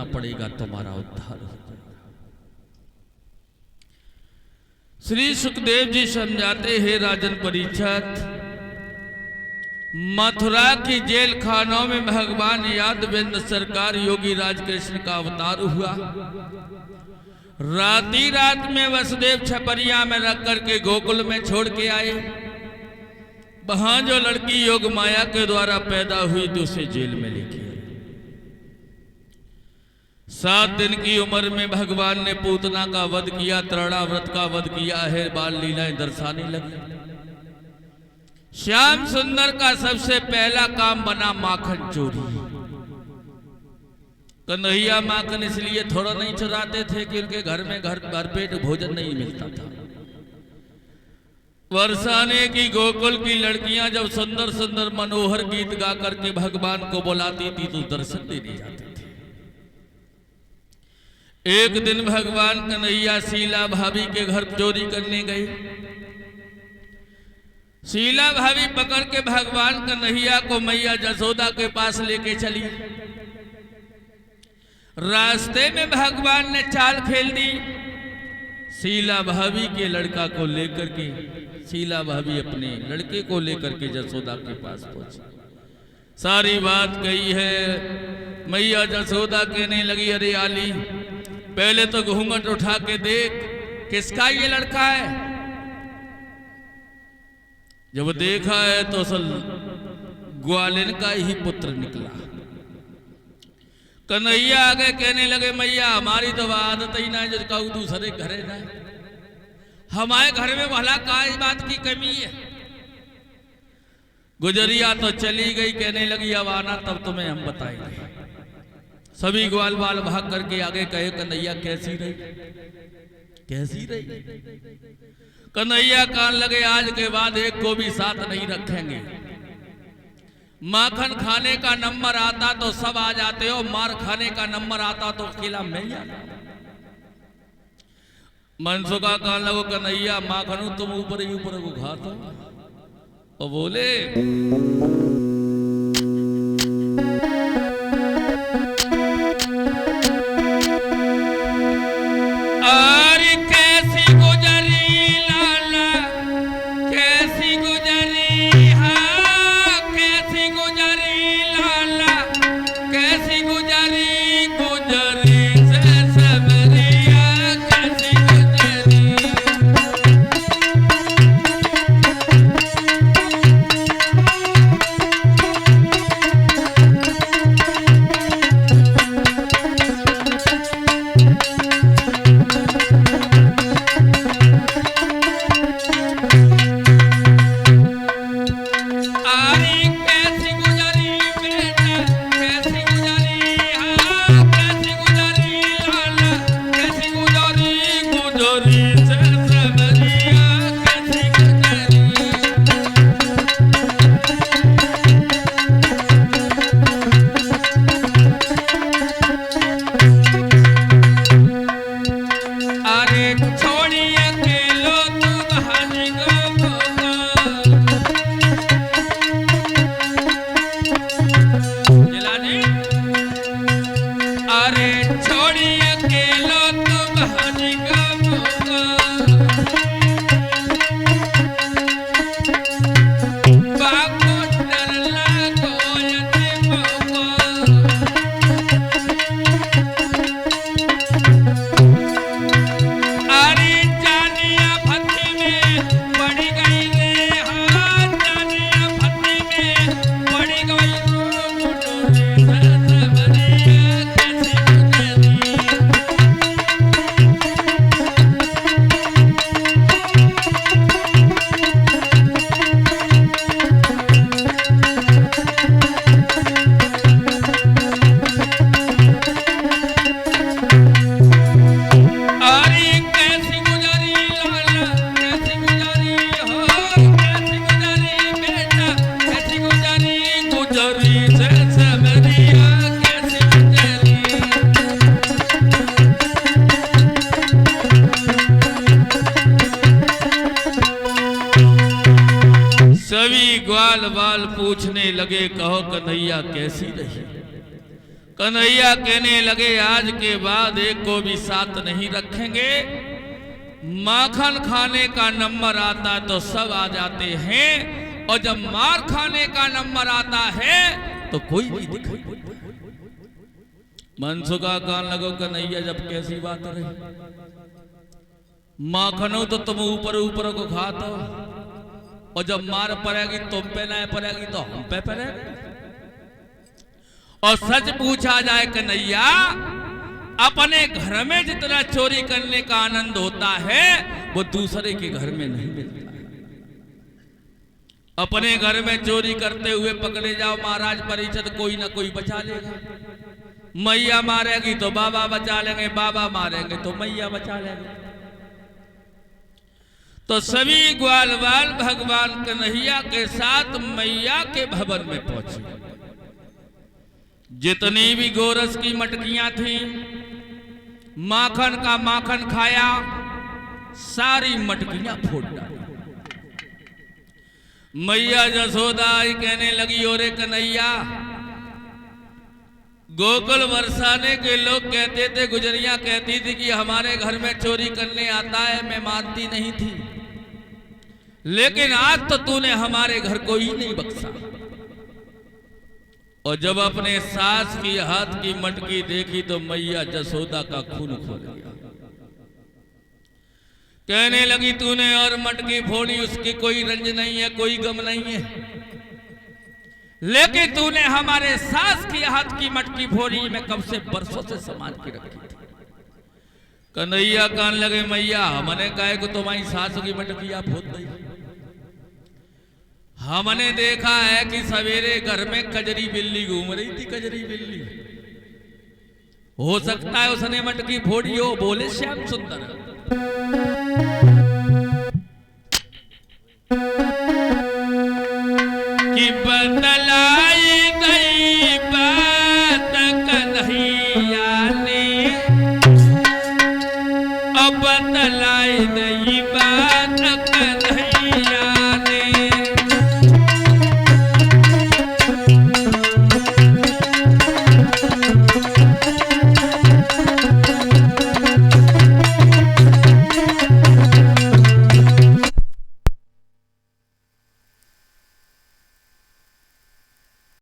करना पड़ेगा, तुम्हारा उद्धार हो जाएगा। श्री सुखदेव जी समझाते हैं, राजन परीक्षित, मथुरा की जेल खानों में भगवान यादवेंद्र सरकार योगी राजकृष्ण का अवतार हुआ। राती रात में वसुदेव छपरिया में रख करके गोकुल में छोड़ के आए। वहां जो लड़की योग माया के द्वारा पैदा हुई तो उसे जेल में लेके आए। 7 दिन की उम्र में भगवान ने पूतना का वध किया, तृणाव्रत का वध किया है, बाल लीलाएं दर्शाने लगी। श्याम सुंदर का सबसे पहला काम बना माखन चोरी। कन्हैया माखन इसलिए थोड़ा नहीं चुराते थे कि उनके घर में भरपेट भोजन नहीं मिलता था। बरसाने की गोकुल की लड़कियां जब सुंदर सुंदर मनोहर गीत गा करके भगवान को बुलाती थी तो दर्शन देने जाते थे। एक दिन भगवान कन्हैया शीला भाभी के घर चोरी करने गए। शीला भाभी पकड़ के भगवान कन्हैया को मैया जसोदा के पास लेके चली। रास्ते में भगवान ने चाल खेल दी। शीला भाभी के लड़का को लेकर के शीला भाभी अपने लड़के को लेकर के जसोदा के पास पहुंची। सारी बात कही है। मैया जसोदा कहने लगी, अरे आली, पहले तो घूंघट उठा के देख, किसका ये लड़का है। जब देखा है तो असल ग्वालिन का ही पुत्र निकला। कन्हैया आगे कहने लगे, मैया हमारी तो आदत ही ना जो कहूँ दूसरे घरे जाए, हमारे घर में भला का इस बात की कमी है। गुजरिया तो चली गई, कहने लगी अब आना तब तुम्हें हम बताएंगे। सभी ग्वाल बाल भाग करके आगे कहे, कन्हैया कैसी रही, कैसी रही। कन्हैया कान लगे, आज के बाद एक को भी साथ नहीं रखेंगे। माखन खाने का नंबर आता तो सब आ जाते हो, मार खाने का नंबर आता तो अकेला मैं ही आता। मनसुखा कान लगो, कन्हैया माखनू तुम ऊपर ही ऊपर को खाता। और बोले, सभी ग्वाल बाल पूछने लगे, कहो कन्हैया कैसी रही। कन्हैया कहने लगे आज के बाद एक को भी साथ नहीं रखेंगे। माखन खाने का नंबर आता तो सब आ जाते हैं और जब मार खाने का नंबर आता है तो कोई नहीं दिखाई देता। मनसुखा कान लगो कन्हैया जब कैसी बात रही, माखनो तो तुम ऊपर ऊपर को खाते हो और जब मार पड़ेगी तुम पे ना पड़ेगी तो हम पे पड़ेगी। और सच पूछा जाए कन्हैया, अपने घर में जितना चोरी करने का आनंद होता है वो दूसरे के घर में नहीं मिलता है। अपने घर में चोरी करते हुए पकड़े जाओ महाराज परिषद, कोई ना कोई बचा लेगा। मैया मारेगी तो बाबा बचा लेंगे, बाबा मारेंगे तो मैया बचा लेंगे। तो सभी ग्वाल बाल भगवान कन्हैया के साथ मैया के भवन में पहुंचे। जितनी भी गोरस की मटकियां थी, माखन का माखन खाया, सारी मटकियां फोड़ डाली। मैया जसोदा आई कहने लगी, ओरे कन्हैया, गोकुल बरसाने के लोग कहते थे, गुजरियां कहती थी कि हमारे घर में चोरी करने आता है, मैं मानती नहीं थी, लेकिन आज तो तूने हमारे घर को ही नहीं बख्शा। और जब अपने सास की हाथ की मटकी देखी तो मैया जसोदा का खून खोल गया। कहने लगी, तूने और मटकी फोड़ी, उसकी कोई रंज नहीं है, कोई गम नहीं है, लेकिन तूने हमारे सास की हाथ की मटकी फोड़ी, मैं कब से बरसों से संभाल के रखी थी। कन्हैया कान लगे, मैया हमने कहे को तुम्हारी सास की मटकी आप फोड़ दी। हमने देखा है कि सवेरे घर में कजरी बिल्ली घूम रही थी, कजरी बिल्ली, हो सकता है उसने मटकी फोड़ी हो। बोले श्याम सुंदर, कि बतलाई गई बात कन्हैया ने, अब बतलाई